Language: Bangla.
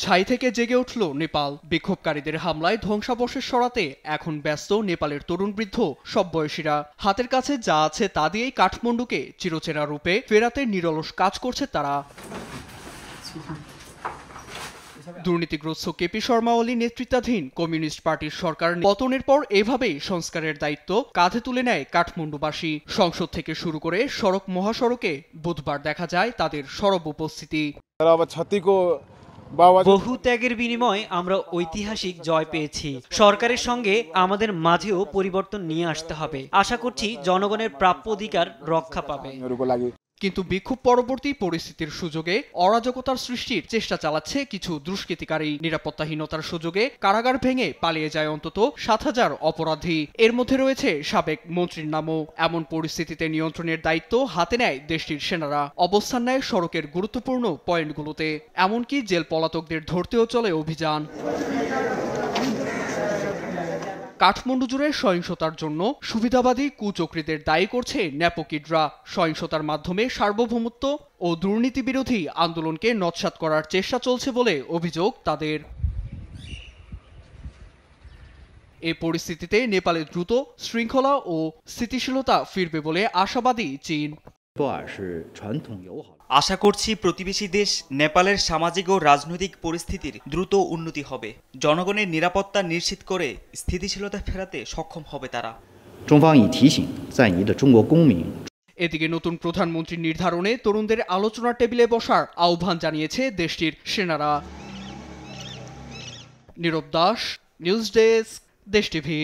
ছাই থেকে জেগে উঠল নেপাল। বিক্ষোভকারীদের হামলায় ধ্বংসাবশেষ সরাতে এখন ব্যস্ত নেপালের তরুণ বৃদ্ধ সব বয়সীরা। হাতের কাছে যা আছে তা দিয়েই কাঠমান্ডুকে চিরচেনা রূপে ফেরাতে নিরলস কাজ করছে তারা। দুর্নীতিগ্রস্ত কেপি শর্মা ওলি নেতৃত্বাধীন কমিউনিস্ট পার্টির সরকার পতনের পর এভাবেই সংস্কারের দায়িত্ব কাঁধে তুলে নেয় কাঠমান্ডুবাসী। সংসদ থেকে শুরু করে সড়ক মহাসড়কে বুধবার দেখা যায় তাদের সরব উপস্থিতি। বহু ত্যাগের বিনিময়ে আমরা ঐতিহাসিক জয় পেয়েছি। সরকারের সঙ্গে আমাদের মাঝেও পরিবর্তন নিয়ে আসতে হবে। আশা করছি জনগণের প্রাপ্য অধিকার রক্ষা পাবে। কিন্তু বিক্ষোভ পরবর্তী পরিস্থিতির সুযোগে অরাজকতার সৃষ্টির চেষ্টা চালাচ্ছে কিছু দুষ্কৃতিকারী। নিরাপত্তাহীনতার সুযোগে কারাগার ভেঙে পালিয়ে যায় অন্তত ৭,০০০ অপরাধী। এর মধ্যে রয়েছে সাবেক মন্ত্রীর নামও। এমন পরিস্থিতিতে নিয়ন্ত্রণের দায়িত্ব হাতে নেয় দেশটির সেনারা। অবস্থান নেয় সড়কের গুরুত্বপূর্ণ পয়েন্টগুলোতে। এমনকি জেল পলাতকদের ধরতেও চলে অভিযান। কাঠমান্ডু জুড়ে সহিংসতার জন্য সুবিধাবাদী কুচক্রীদের দায়ী করছে ন্যাপোকিডরা। সহিংসতার মাধ্যমে সার্বভৌমত্ব ও দুর্নীতি বিরোধী আন্দোলনকে নস্যাৎ করার চেষ্টা চলছে বলে অভিযোগ তাদের। এই পরিস্থিতিতে নেপালে দ্রুত শৃঙ্খলা ও স্থিতিশীলতা ফিরবে বলে আশাবাদী চীন। আশা করছি প্রতিবেশী দেশ নেপালের সামাজিক ও রাজনৈতিক পরিস্থিতির দ্রুত উন্নতি হবে। জনগণের নিরাপত্তা নিশ্চিত করে স্থিতিশীলতা ফেরাতে সক্ষম হবে তারা। এদিকে নতুন প্রধানমন্ত্রী নির্ধারণে তরুণদের আলোচনার টেবিলে বসার আহ্বান জানিয়েছে দেশটির সেনারা। নীরব দাস, নিউজ ডেস্ক, দেশ টিভি।